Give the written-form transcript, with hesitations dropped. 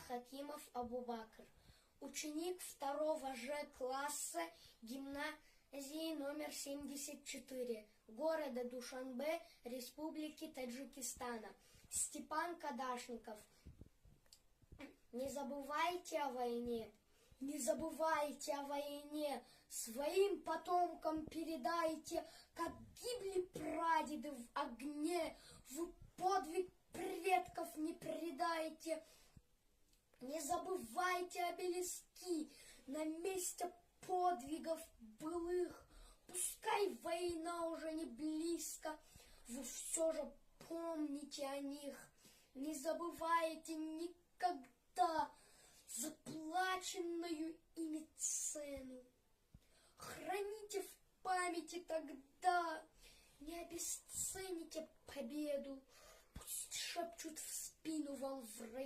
Хакимов Абубакр, ученик 2 Ж класса гимназии номер 74 города Душанбе, Республики Таджикистана. Степан Кадашников. Не забывайте о войне, не забывайте о войне, своим потомкам передайте, как гибли прадеды в огне, вы подвиг предков не предайте. Не забывайте обелиски на месте подвигов былых, пускай война уже не близко, вы все же помните о них. Не забывайте никогда заплаченную ими цену. Храните в памяти тогда, не обесцените победу. Пусть шепчут в спину вам враги.